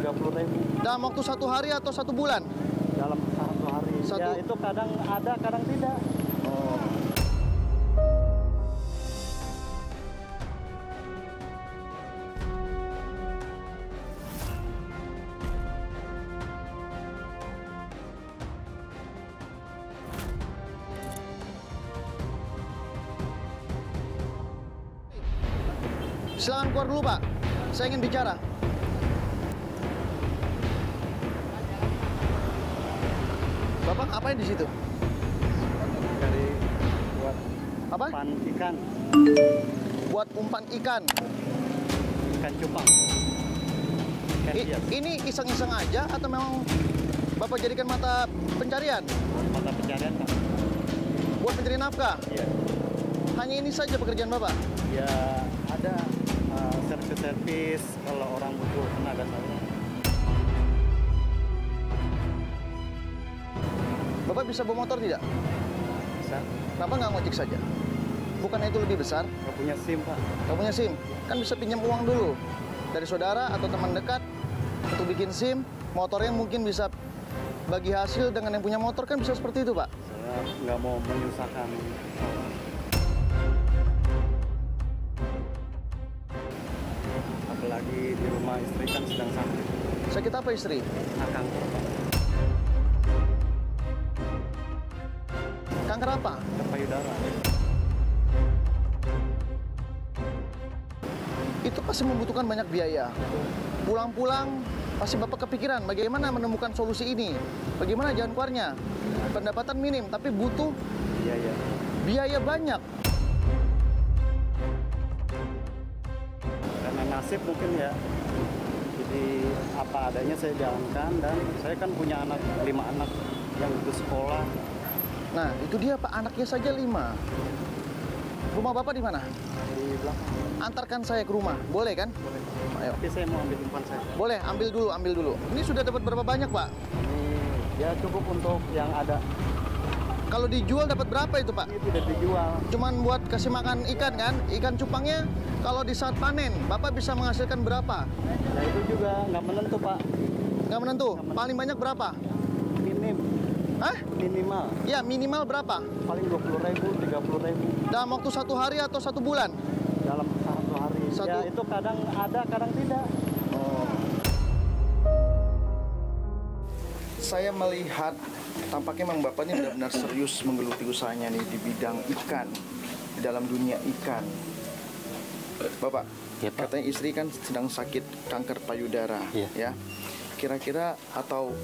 30.000. Dalam waktu 1 hari atau 1 bulan? Dalam 1 hari. Ya itu kadang ada, kadang tidak. Oh. Silakan keluar dulu, Pak. Saya ingin bicara. Bapak ngapain di situ? Dari buat Apa? umpan ikan. Buat umpan ikan. Ikan cupang. Ikan hias. Ini iseng-iseng aja atau memang Bapak jadikan mata pencarian? Mata pencarian, Pak. Buat mencari nafkah? Iya. Hanya ini saja pekerjaan Bapak? Ya ada servis kalau orang butuh tenaga saya. Bapak bisa bawa motor tidak? Bisa. Kenapa nggak ngojek saja? Bukannya itu lebih besar? Nggak punya SIM, Pak. Nggak punya SIM? Kan bisa pinjam uang dulu. Dari saudara atau teman dekat untuk bikin SIM. Motornya mungkin bisa bagi hasil dengan yang punya motor, kan bisa seperti itu, Pak? Saya nggak mau menyusahkan orang. Apalagi di rumah istri kan sedang sakit. Sakit apa istri? Kanker, Pak. Kanker apa? Kanker payudara. Itu pasti membutuhkan banyak biaya. Pulang-pulang pasti Bapak kepikiran bagaimana menemukan solusi ini. Bagaimana jalan keluarnya. Pendapatan minim tapi butuh biaya banyak. Karena nasib mungkin ya. Jadi apa adanya saya jalankan, dan saya kan punya 5 anak yang butuh sekolah. Nah, itu dia Pak, anaknya saja 5. Rumah Bapak di mana? Di belakang. Antarkan saya ke rumah, boleh kan? Boleh. Ayo. Tapi saya mau ambil umpan saya. Boleh, ambil dulu. Ini sudah dapat berapa banyak, Pak? Ini ya cukup untuk yang ada. Kalau dijual dapat berapa itu, Pak? Ini tidak dijual. Cuman buat kasih makan ikan kan? Ikan cupangnya kalau di saat panen, Bapak bisa menghasilkan berapa? Nah itu juga nggak menentu, Pak. Nggak menentu? Paling banyak berapa? Minim. Hah? Minimal. Ya, minimal berapa? Paling 20.000, 30.000. Dalam waktu 1 hari atau 1 bulan? Dalam 1 hari. Ya itu kadang ada, kadang tidak. Oh. Saya melihat tampaknya memang Bapak ini benar-benar serius menggeluti usahanya nih di bidang ikan, di dalam dunia ikan. Bapak, Ya, Pak. katanya istri kan sedang sakit kanker payudara, Iya. ya. Kira-kira atau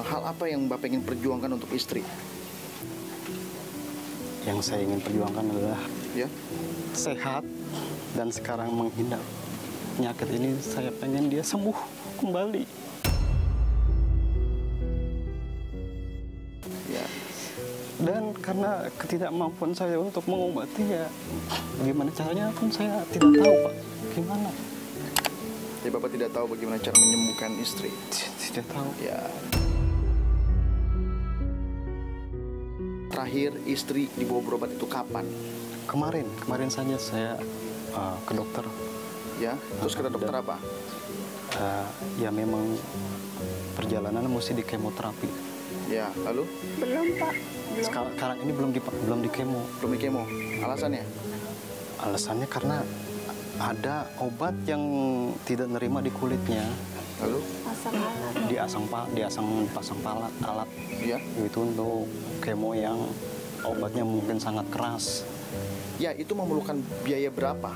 hal apa yang Bapak ingin perjuangkan untuk istri? Yang saya ingin perjuangkan adalah Ya, sehat dan sekarang menghindar penyakit ini. Saya pengen dia sembuh kembali. ya. Dan karena ketidakmampuan saya untuk mengobati, ya gimana caranya pun saya tidak tahu, Pak. Gimana? Jadi Bapak tidak tahu bagaimana cara menyembuhkan istri. Tidak tahu. Ya. Terakhir istri dibawa berobat itu kapan? Kemarin saja saya ke dokter. Ya, terus kata dokter apa? Ya memang perjalanan mesti di kemoterapi. Ya, lalu? Belum, Pak. Belum. Sekarang ini belum di kemo. Belum di kemo. Alasannya? Alasannya karena ada obat yang tidak nerima di kulitnya. Lalu? Pasang alat. Pasang alat. Ya. Itu untuk kemo yang obatnya mungkin sangat keras. Ya, itu memerlukan biaya berapa?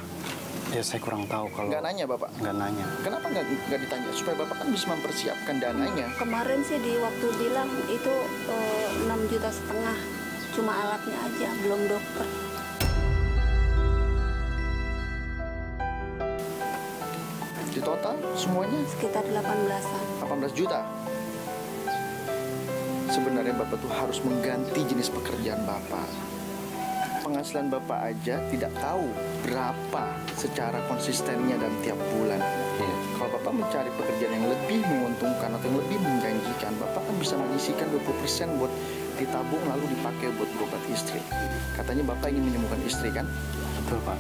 Ya saya kurang tahu kalau. Nggak nanya Bapak? Nggak nanya. Kenapa nggak ditanya? Supaya Bapak kan bisa mempersiapkan dananya. Kemarin sih di waktu bilang itu 6,5 juta. Cuma alatnya aja, belum dokter. Di total semuanya Sekitar 18-an. 18 juta. Sebenarnya Bapak tuh harus mengganti jenis pekerjaan Bapak. Penghasilan Bapak aja tidak tahu berapa secara konsistennya dalam tiap bulan. Iya. Kalau Bapak mencari pekerjaan yang lebih menguntungkan atau yang lebih menjanjikan, Bapak kan bisa menyisihkan 20% buat ditabung lalu dipakai buat berobat istri. Katanya Bapak ingin menyembuhkan istri kan? Betul, Pak.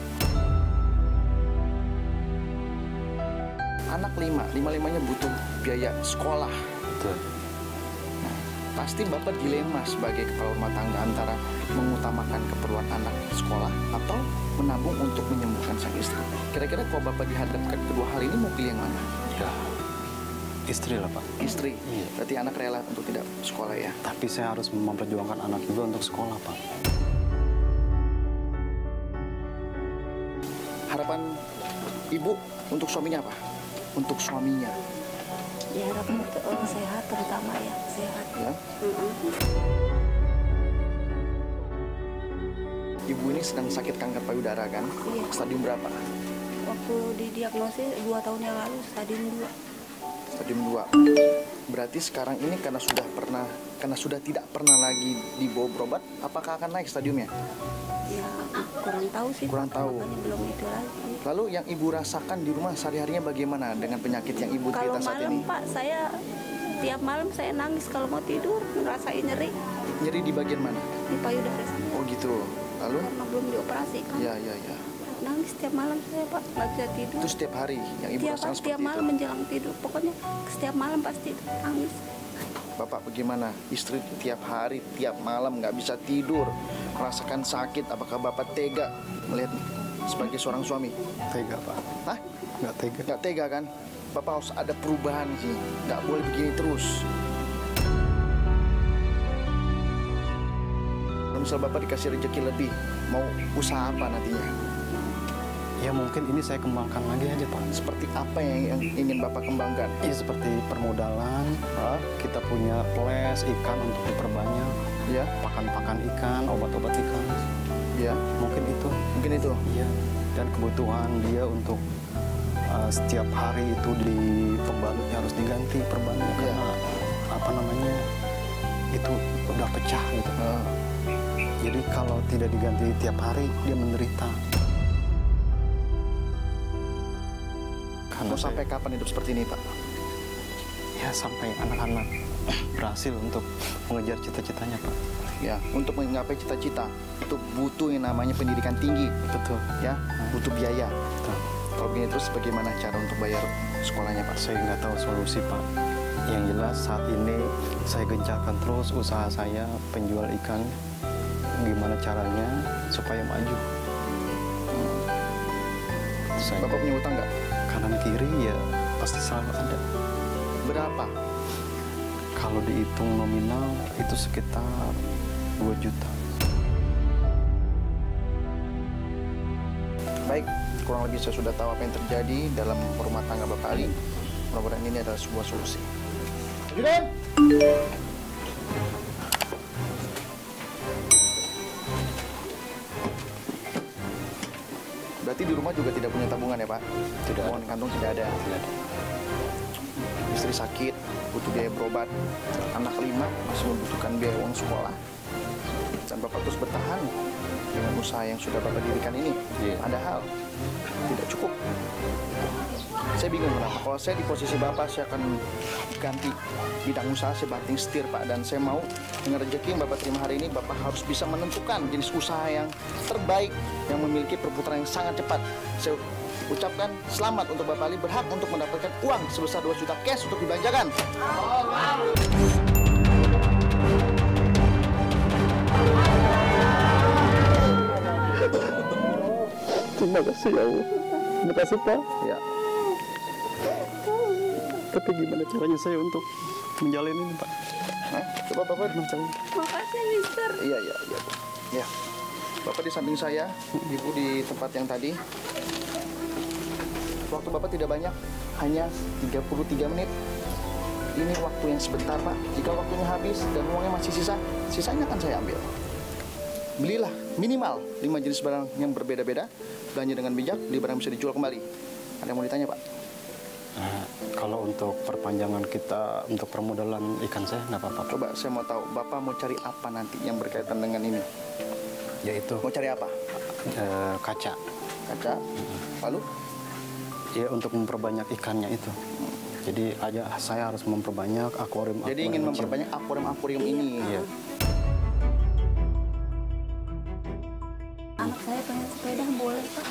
anak 5, lima-limanya butuh biaya sekolah. Betul. Pasti Bapak dilema sebagai kepala rumah tangga antara mengutamakan keperluan anak sekolah atau menabung untuk menyembuhkan sang istri. Kira-kira kalau Bapak dihadapkan kedua hal ini mau pilih yang mana? Ya, istri lah Pak. Istri? Iya. Berarti anak rela untuk tidak sekolah ya? Tapi saya harus memperjuangkan anak juga untuk sekolah Pak. Harapan Ibu untuk suaminya apa? Untuk suaminya? Diharapkan sehat, terutama ya sehat. Ya. Ibu ini sedang sakit kanker payudara kan? Iya. Stadium berapa? Waktu didiagnosis 2 tahun yang lalu stadium 2. Stadium 2. Berarti sekarang ini karena sudah tidak pernah lagi dibawa berobat, apakah akan naik stadiumnya? Ya kurang tahu sih. Kurang Pak. tahu. Makanya belum itu lagi. Lalu yang Ibu rasakan di rumah sehari-harinya bagaimana dengan penyakit yang Ibu Kalau cerita saat malam ini? Pak, saya tiap malam saya nangis kalau mau tidur, ngerasain nyeri Nyeri di bagian mana? di payudara saya. Oh gitu. Lalu? Karena belum dioperasi kan. Ya. Nangis tiap malam saya Pak, nggak bisa tidur. Itu setiap hari yang Ibu rasakan seperti Tiap malam itu? menjelang tidur, pokoknya setiap malam pasti nangis. Bapak bagaimana? Istri tiap hari, tiap malam nggak bisa tidur, merasakan sakit. Apakah Bapak tega melihat sebagai seorang suami? Tega Pak. Hah? Nggak tega. Nggak tega kan? Bapak harus ada perubahan sih. Nggak boleh begini terus. Kalau misal Bapak dikasih rezeki lebih, mau usaha apa nantinya? Ya mungkin ini saya kembangkan lagi aja Pak. Seperti apa yang ingin Bapak kembangkan? Ya seperti permodalan, kita punya les ikan untuk diperbanyak, Ya, pakan-pakan ikan, obat-obat ikan. ya, Mungkin itu. mungkin itu. Iya. Dan kebutuhan dia untuk setiap hari itu di pembalutnya harus diganti perbannya Iya. karena apa namanya itu udah pecah gitu. Jadi kalau tidak diganti tiap hari dia menderita. Mau sampai kapan hidup seperti ini, Pak? Ya sampai anak-anak berhasil untuk mengejar cita-citanya Pak. Ya, untuk menggapai cita-cita itu butuh yang namanya pendidikan tinggi, Betul. ya, butuh biaya. Betul. Kalau begini terus bagaimana cara untuk bayar sekolahnya, Pak? Saya nggak tahu solusi Pak. Yang jelas saat ini saya gencarkan terus usaha saya penjual ikan. Gimana caranya supaya maju? Itu saja. Bapak punya utang nggak? Kanan kiri ya pasti selalu ada. Berapa? Kalau dihitung nominal itu sekitar 2 juta. Baik, kurang lebih saya sudah tahu apa yang terjadi dalam rumah tangga Bapak Ali. Mudah-mudahan ini adalah sebuah solusi. Ajudan! Berarti di rumah juga tidak punya tabungan ya, Pak? Tidak Uang di kantong tidak ada. Tidak ada. Istri sakit, butuh biaya berobat. Anak 5 masih membutuhkan biaya uang sekolah. Dan Bapak terus bertahan dengan usaha yang sudah Bapak dirikan ini. Iya. Padahal tidak cukup. Saya bingung kenapa. Kalau saya di posisi Bapak, saya akan ganti bidang usaha, saya banting setir, Pak. Dan saya mau dengan rezeki yang Bapak terima hari ini, Bapak harus bisa menentukan jenis usaha yang terbaik, yang memiliki perputaran yang sangat cepat. Saya ucapkan selamat untuk Bapak Ali, berhak untuk mendapatkan uang sebesar 2 juta cash untuk dibelanjakan. Terima kasih ya Allah. Terima kasih Pak. Ya, Tapi gimana caranya saya untuk menjalani ini Pak? Hah? Coba Bapak Caranya? Makasih Mister. Iya. Ya. Bapak di samping saya, Ibu di tempat yang tadi. Waktu Bapak tidak banyak, hanya 33 menit. Ini waktu yang sebentar, Pak. Jika waktunya habis dan uangnya masih sisa, sisanya akan saya ambil. Belilah minimal 5 jenis barang yang berbeda-beda. Belanja dengan bijak, beli barang bisa dijual kembali. Ada yang mau ditanya, Pak? Kalau untuk perpanjangan kita untuk permodalan ikan saya nggak apa-apa. Coba saya mau tahu, Bapak mau cari apa nanti yang berkaitan dengan ini? Yaitu Mau cari apa? kaca. Kaca? Lalu? Ya untuk memperbanyak ikannya itu. Jadi saya harus memperbanyak akuarium. Jadi ingin memperbanyak akuarium ini. Iya. Anak saya pengen sepeda, boleh Pak?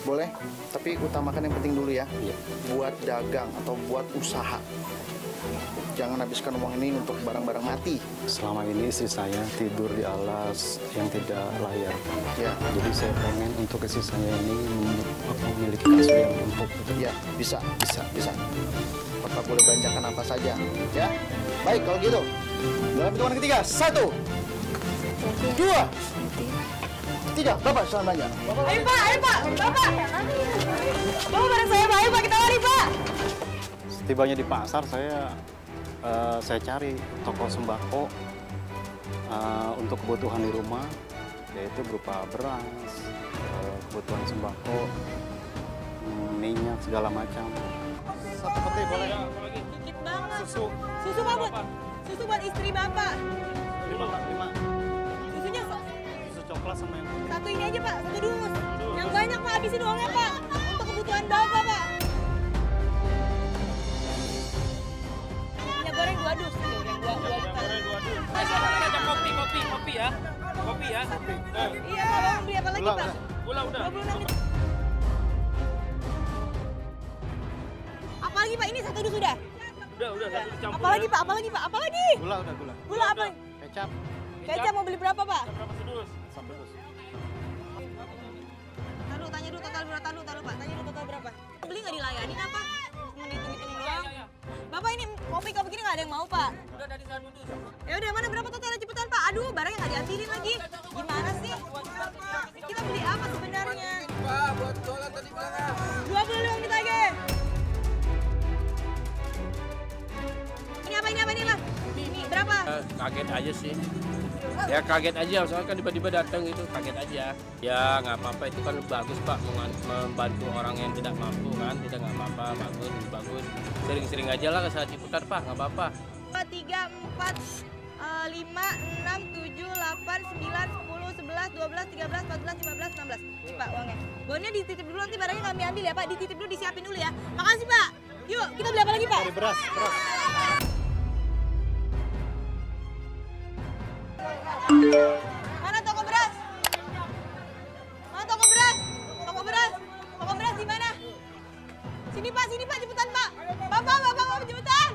Boleh, tapi utamakan yang penting dulu ya. Iya. Buat dagang atau buat usaha. Jangan habiskan uang ini untuk barang-barang mati. Selama ini istri saya tidur di alas yang tidak layak. Ya, Jadi saya pengen untuk istri saya ini memiliki kasur yang empuk. ya, bisa. Bapak boleh belanjakan apa saja, ya. Baik, kalau gitu. Dalam hitungan ketiga, 1, 2, 3. Bapak silahkan belanja. Ayo Pak, Bapak. Bapak bareng saya Pak, ayo Pak, kita lari Pak. Setibanya di pasar saya cari toko sembako untuk kebutuhan di rumah, yaitu berupa beras, kebutuhan sembako, minyak segala macam. Satu peti boleh? Dikit banget. Susu Pak buat, susu buat istri Bapak. 5. Susunya Susu coklat sama yang satu ini aja Pak, satu dus. Yang banyak Pak, habisin uangnya Pak. Untuk kebutuhan Bapak Pak. Minyak goreng 2 dus. Yang 2 kopi ya. Kopi ya. Iya, Bapak beli apa lagi Gula, Pak? Gula udah. 26. Apa lagi Pak? Ini satu dus sudah. Udah satu dicampur. Apa lagi Pak? Apa lagi? gula udah gula. Gula apa? Kecap Kecap mau beli berapa Pak? Berapa sedus? 1 dus. Tanya dulu total berapa? Pak. Tanya dulu total berapa? Beli nggak dilayanin apa? Cuma hitung-hitung doang. Bapak ini kopi gini nggak ada yang mau Pak. Udah dari 1 dus. Ya udah mana berapa totalnya cepetan Pak? Aduh barangnya nggak diambilin lagi. Gimana sih? Kita beli apa sebenarnya? Pak, buat jualan tadi belakang. 20 dong ditagih. Ini apa lah? Ini berapa? Kaget aja sih. Ya kaget aja, soalnya kan tiba-tiba datang itu kaget aja. Ya nggak apa-apa, itu kan bagus Pak, membantu orang yang tidak mampu kan, tidak nggak apa-apa, bagus. Sering-sering aja lah ke saat Ciputat Pak, nggak apa-apa. 3, 4, 5, 6, 7, 8, 9, 10, 11, 12, 13, 14, 15, 16. Ini Pak uangnya. Bonnya dititip dulu, nanti barangnya kami ambil ya Pak. Dititip dulu, disiapin dulu ya. Makasih Pak. Yuk, kita beli apa lagi Pak? Beras. Mana toko beras? Toko beras di mana? Sini Pak, cepetan Pak. Bapak, cepetan.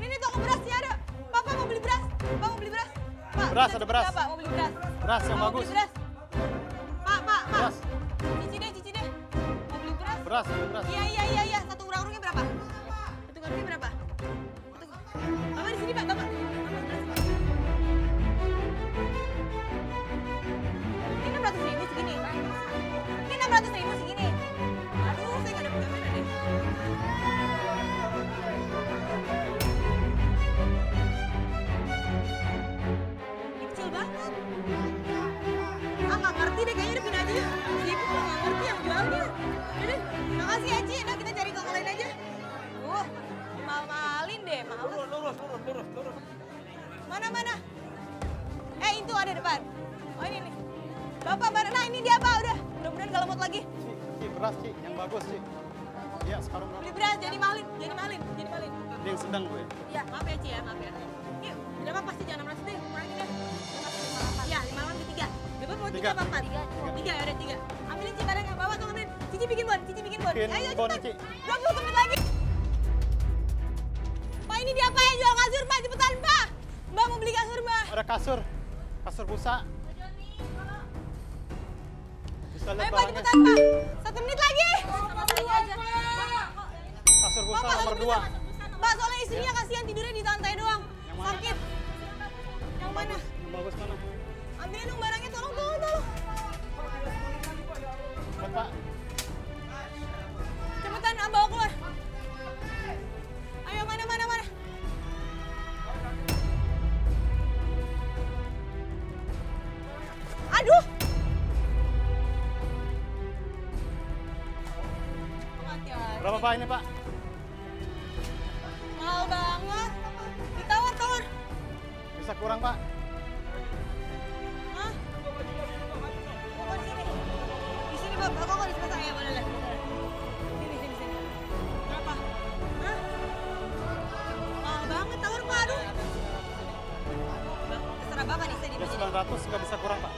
Ini toko berasnya ada. Bapak mau beli beras. Pak, Beras, bisa ada beras. cepetan, Pak, mau beli beras. Beras yang Mau bagus. beli beras. Pak. Beras. Cici deh. Mau beli beras? Beras. Iya. Satu urang-urangnya berapa? Satu urangnya berapa? Bapak di sini Pak, Bapak. Ini 600.000 segini. Aduh, saya nggak ada kamera deh. Ini kecil banget. Nggak ngerti deh, kayaknya udah pindah aja yuk. Ibu nggak ngerti yang jualnya. Udah deh, makasih ya Ci. Nah, kita cari toko lain aja. Mal-malin deh, males. Lurus. Mana? Itu ada depan. Oh ini nih. Bapak, nah ini dia Pak, udah. Mudah-mudahan nggak lemot lagi. Beras, yang bagus, Iya, sekarang Beli beras, jadi malin. Ini yang sedang, Bu ya. Ya, maaf ya Ci ya, maaf ya. Yuk, berapa pasti jangan 600 deh, kurangin deh. Ya, 5 di 3. Bapak mau 3 apa 4? 3 ya udah 3. Ambilin Ci barangnya, Bapak tuh ambilin. Cici bikin bon. Ayo bon, cepetan. Ci. 20 menit lagi. Pak ini dia Pak yang jual kasur Pak, cepetan Pak. Mbak mau beli kasur Mbak. Ada kasur busa. Bisa Ayo lihat Pak barangnya. cepetan Pak. 1 menit lagi. Kasur busa Pak, nomor 2. Pak, soalnya istrinya kasihan tidurnya di lantai doang. Sakit. Yang mana? Yang bagus mana? Ambilin dong barangnya, tolong. Lihat, Pak. Cepetan, bawa keluar. Ayo, mana? Aduh! Berapa Pak ini, Pak? Mahal banget. Ditawar. Bisa kurang, Pak? Hah? Oh, di sini. Di sini, Pak. Kok di sebelah saya? Boleh. Sini. Berapa? Hah? Mahal banget, tawar, Pak. Aduh. Terserah Bapak nih, saya di Ya sini. 900 nggak bisa kurang, Pak.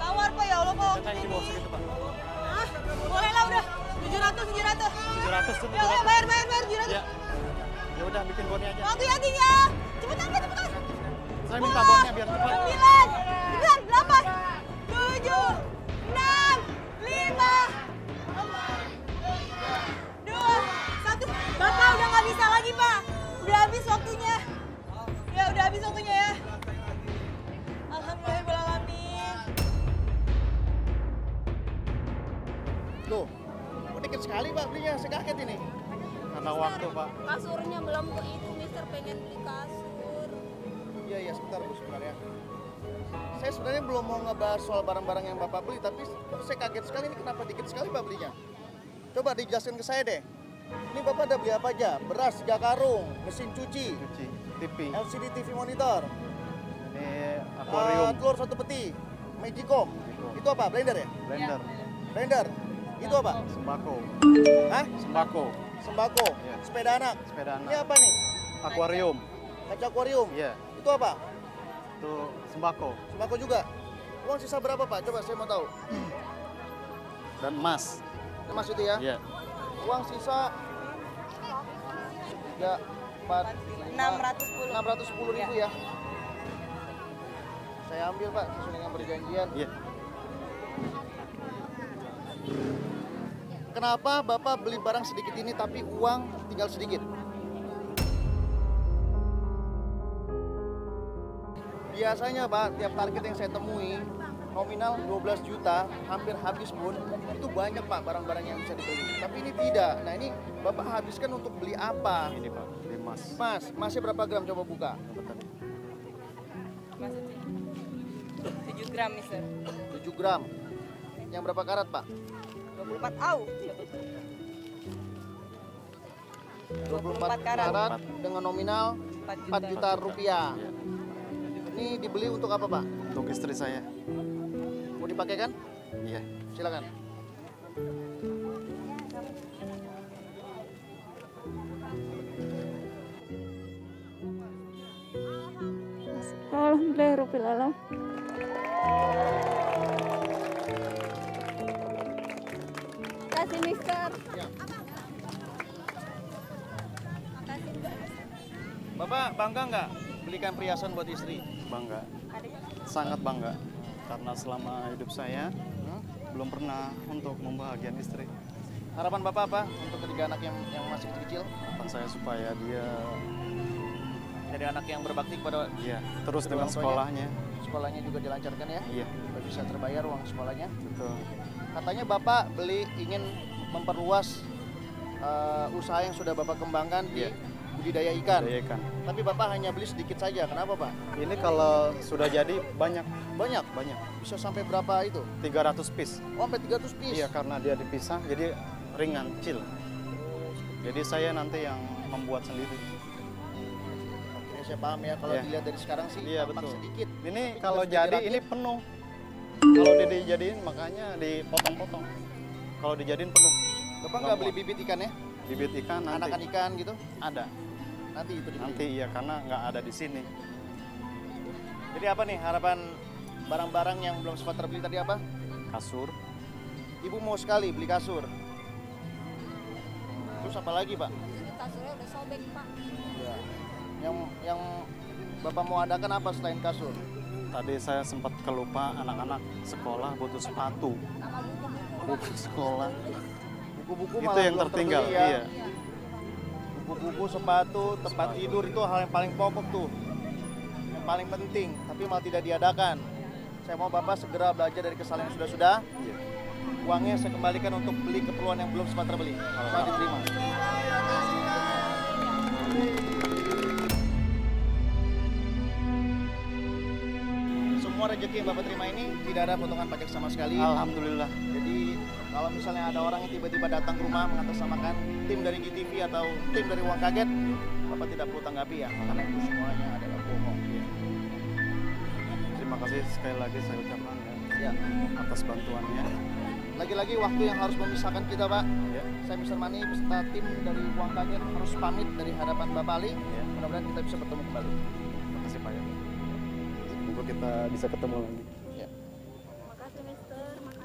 Tawar, Pak. Ya Allah, bokong. Katanya di bawah segitu, Pak. Ah, boleh lah udah. 700, 700. 700 tuh, Ya udah, 700. bayar 700. Ya. Ya udah bikin bonnya aja. Waktu ya, Ting ya. Cepetan, cepetan. Saya minta bonnya biar cepat. 9, 8, 7, 6, 5, 2, 1. Bapak udah nggak bisa lagi, Pak. Udah habis waktunya. Ya, udah habis waktunya ya. Alhamdulillahirrahmanirrahim. Loh, kok dikit sekali Pak belinya? Saya kaget ini. Karena waktu, Pak. Kasurnya belum itu, Mister pengen beli kasur. Iya, iya, sebentar Bu, sebentar ya. Saya sebenarnya belum mau ngebahas soal barang-barang yang Bapak beli, tapi kok saya kaget sekali ini kenapa dikit sekali Pak belinya? Coba dijelaskan ke saya deh. Ini Bapak ada beli apa aja? Beras 3 karung, mesin cuci, Cuci, TV. LCD TV monitor, Ini akuarium, telur 1 peti, Magicom. Magicom. Itu apa? Blender ya? blender, Blender. Itu apa? sembako, Hah? sembako, Sembako, Iya. sepeda anak. sepeda Ini anak, apa nih? akuarium. Kaca akuarium. Iya, Itu apa? itu sembako Sembako juga. Uang sisa berapa Pak? Coba saya mau tahu. dan emas. Mas itu ya? Iya. Uang sisa 610. 610.000 ya. Saya ambil Pak sesuai dengan perjanjian. Iya. Kenapa Bapak beli barang sedikit ini tapi uang tinggal sedikit? Biasanya Pak, tiap target yang saya temui nominal 12 juta, hampir habis pun, itu banyak Pak barang-barang yang bisa dibeli. Tapi ini tidak. Nah ini Bapak habiskan untuk beli apa? Ini, Pak, ini emas. Mas, masih berapa gram? Coba buka. Berapa tadi? 7 gram, Mister. 7 gram. Yang berapa karat Pak? 24 au. 24 karat. karat dengan nominal 4 juta rupiah. Iya. Ini dibeli untuk apa Pak? Untuk istri saya. Mau dipakai kan? Iya. Silakan. Alhamdulillahirrahmanirrahim. Kasih Mister. Bapak bangga nggak belikan perhiasan buat istri? Bangga. Sangat bangga. Karena selama hidup saya belum pernah untuk membahagiakan istri. Harapan Bapak apa untuk ketiga anak yang masih kecil? Harapan saya supaya dia Jadi anak yang berbakti kepada iya, terus dengan Kedua orang tuanya. sekolahnya. sekolahnya juga dilancarkan ya? Iya, Supaya bisa terbayar uang sekolahnya. betul. Katanya Bapak ingin memperluas usaha yang sudah Bapak kembangkan di Iya. budidaya ikan. Budidaya ikan. Tapi Bapak hanya beli sedikit saja. Kenapa Pak? Ini kalau sudah jadi banyak, Banyak. banyak. Bisa sampai berapa itu? 300 piece. Oh, sampai 300 piece. Iya, karena dia dipisah jadi ringan, kecil. Jadi saya nanti yang membuat sendiri. Oke, saya paham ya. Kalau Iya. dilihat dari sekarang sih Iya, tampak betul. sedikit. Ini Tapi kalau sudah jadi dirakit, ini penuh. Kalau dia dijadiin makanya dipotong-potong. Kalau dijadiin penuh. Bapak nggak beli bibit ikan ya? Bibit ikan nanti Anakan ikan gitu? ada. Nanti itu dibeli. Nanti iya karena nggak ada di sini. Jadi apa nih harapan barang-barang yang belum sempat terbeli tadi apa? Kasur, Ibu mau sekali beli kasur. Terus apa lagi Pak? Kasurnya udah sobek, Pak. Ya. Yang Bapak mau adakan apa selain kasur? tadi saya sempat kelupa anak-anak sekolah butuh sepatu. Buku sekolah. Buku-buku Itu malah yang belum tertinggal, terbeli ya. iya. Buku-buku, sepatu, tempat tidur itu hal yang paling pokok tuh. Yang paling penting, tapi malah tidak diadakan. Saya mau Bapak segera belajar dari kesalahan yang sudah-sudah. Iya. Uangnya saya kembalikan untuk beli keperluan yang belum sempat terbeli. Selamat diterima. Semua rezeki yang Bapak terima ini tidak ada potongan pajak sama sekali. Alhamdulillah. Jadi kalau misalnya ada orang yang tiba-tiba datang ke rumah mengatasnamakan tim dari GTV atau tim dari Uang Kaget, Bapak tidak perlu tanggapi ya, karena itu semuanya adalah bohong. Terima kasih sekali lagi saya ucapkan Ya. atas bantuannya. Lagi-lagi waktu yang harus memisahkan kita Pak. Ya. Saya Mr. Mani beserta tim dari Uang Kaget harus pamit dari hadapan Bapak Ali. Ya. Mudah-mudahan kita bisa bertemu kembali. Terima kasih Pak ya. Semoga kita bisa ketemu lagi. Ya. Makasih, Mister.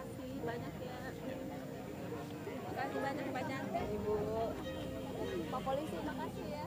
Pak Polisi, makasih ya.